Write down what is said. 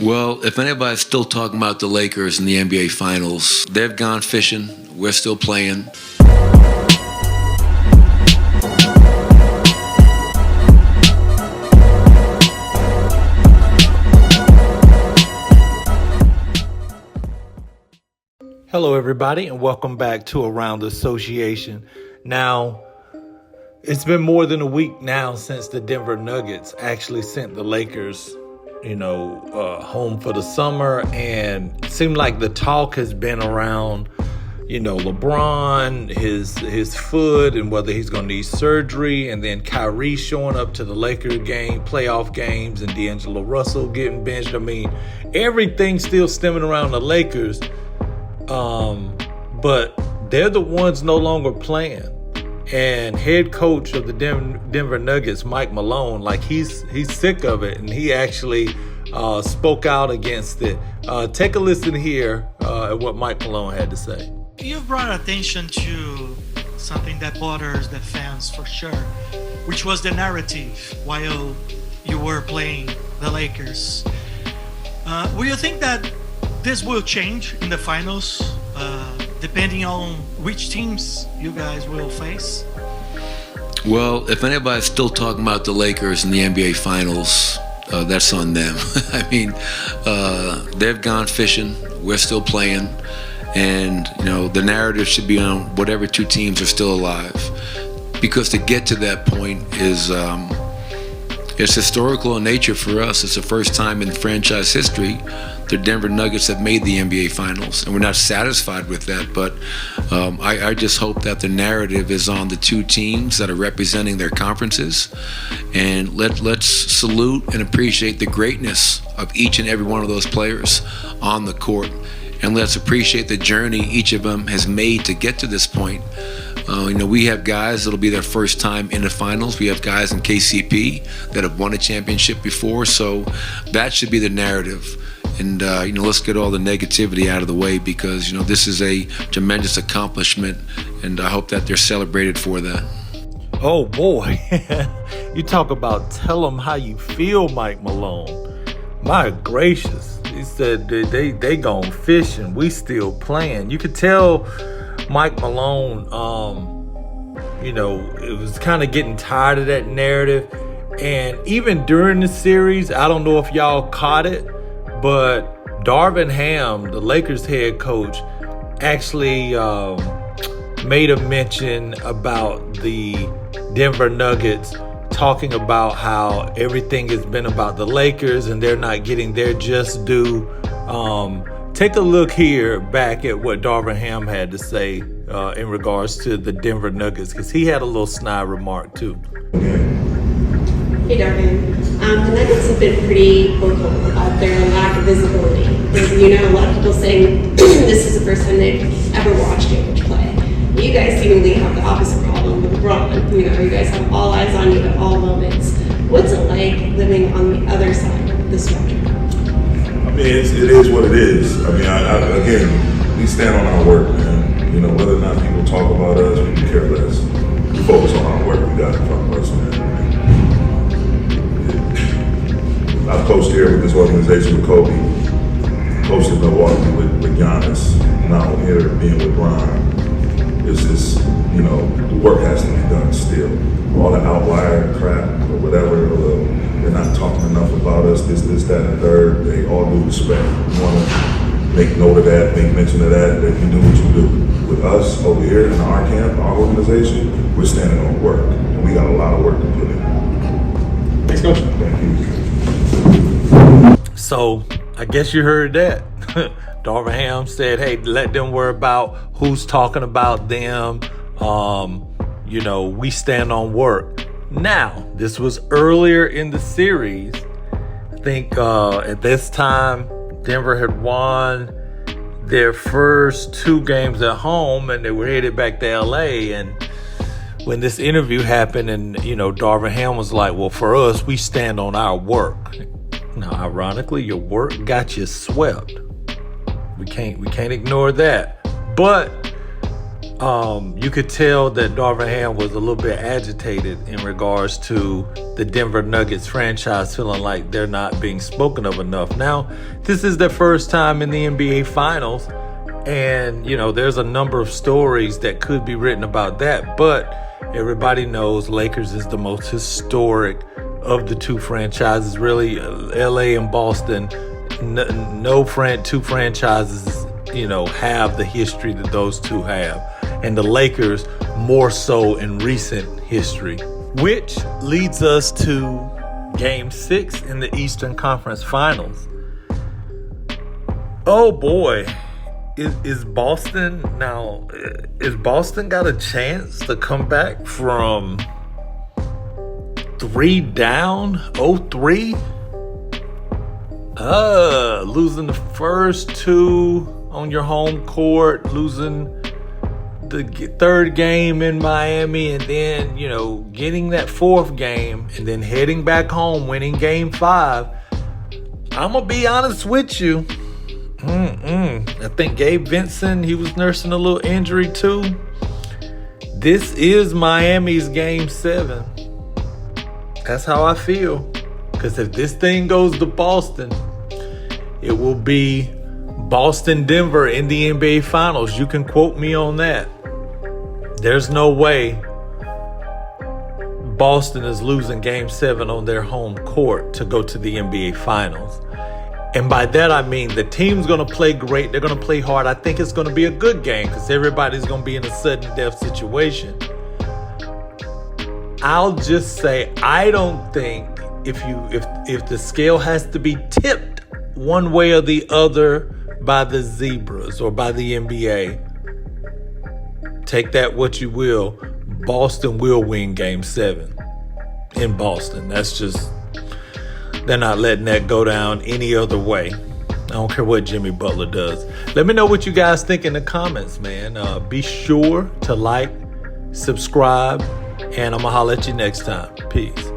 Well, if anybody's still talking about the Lakers in the NBA Finals, they've gone fishing. We're still playing. Hello, everybody, and welcome back to Around the Association. Now, it's been more than a week now since the Denver Nuggets actually sent the Lakers, home for the summer, and it seemed like the talk has been around, LeBron, his foot, and whether he's going to need surgery, and then Kyrie showing up to the Lakers game, playoff games, and D'Angelo Russell getting benched. I mean, everything's still stemming around the Lakers. But they're the ones no longer playing. And head coach of the Denver Nuggets, Mike Malone, he's sick of it, and he actually spoke out against it. Take a listen here at what Mike Malone had to say. You brought attention to something that bothers the fans for sure, which was the narrative while you were playing the Lakers. Will you think that this will change in the finals, depending on which teams you guys will face? Well, if anybody's still talking about the Lakers in the NBA Finals, that's on them. I mean, they've gone fishing. We're still playing. And, the narrative should be on whatever two teams are still alive. Because to get to that point is it's historical in nature for us. It's the first time in franchise history the Denver Nuggets have made the NBA Finals, and we're not satisfied with that, but I just hope that the narrative is on the two teams that are representing their conferences, and let's salute and appreciate the greatness of each and every one of those players on the court, and let's appreciate the journey each of them has made to get to this point. We have guys that'll be their first time in the finals. We have guys in KCP that have won a championship before, so that should be the narrative. And, let's get all the negativity out of the way because, this is a tremendous accomplishment, and I hope that they're celebrated for that. Oh, boy. You talk about tell them how you feel, Mike Malone. My gracious. He said they gone fishing. We still playing. You could tell Mike Malone, it was kind of getting tired of that narrative. And even during the series, I don't know if y'all caught it, but Darvin Ham, the Lakers head coach, actually made a mention about the Denver Nuggets, talking about how everything has been about the Lakers and they're not getting their just due. Take a look here back at what Darvin Ham had to say in regards to the Denver Nuggets, because he had a little snide remark too. Hey Darvin, the Nuggets have been pretty vocal about their lack of visibility. And, a lot of people saying this is the first time they've ever watched Jokic play. You guys seemingly have the opposite problem with LeBron. You guys have all eyes on you at all moments. What's it like living on the other side of the spectrum? I mean, it is what it is. I mean, again, we stand on our work, man. Whether or not people talk about us, we can care less. We focus on our work. We got in front of us, man. I've coached here with this organization with Kobe, coached in Milwaukee with Giannis, now here being with Bron. It's just, the work has to be done still. All the outlier crap or whatever, they're not talking enough about us, this, that, and the third. They all due respect. You want to make note of that, make mention of that you do what you do. With us over here in our camp, our organization, we're standing on work. And we got a lot of work to put in. Thanks, Coach. Thank you. So I guess you heard that. Darvin Ham said, hey, let them worry about who's talking about them. We stand on work. Now, this was earlier in the series. I think at this time, Denver had won their first two games at home, and they were headed back to LA. And when this interview happened, and Darvin Ham was like, well, for us, we stand on our work. Now, ironically, your work got you swept. We can't ignore that. But You could tell that Darvin Ham was a little bit agitated in regards to the Denver Nuggets franchise feeling like they're not being spoken of enough. Now, this is their first time in the NBA Finals, and, there's a number of stories that could be written about that, but everybody knows Lakers is the most historic of the two franchises. Really, LA and Boston, two franchises, have the history that those two have. And the Lakers more so in recent history. Which leads us to Game 6 in the Eastern Conference Finals. Oh boy, is Boston got a chance to come back from 3 down, 0-3? Losing the first 2 on your home court, losing the third game in Miami, and then, getting that 4th game, and then heading back home, winning Game 5. I'm going to be honest with you. I think Gabe Vincent, he was nursing a little injury too. This is Miami's Game 7. That's how I feel. Because if this thing goes to Boston, it will be Boston-Denver in the NBA Finals. You can quote me on that. There's no way Boston is losing Game 7 on their home court to go to the NBA Finals. And by that, I mean the team's going to play great. They're going to play hard. I think it's going to be a good game because everybody's going to be in a sudden death situation. I'll just say, I don't think if the scale has to be tipped one way or the other by the Zebras or by the NBA, take that what you will, Boston will win Game 7 in Boston. They're not letting that go down any other way. I don't care what Jimmy Butler does. Let me know what you guys think in the comments, man. Be sure to like, subscribe, and I'm going to holler at you next time. Peace.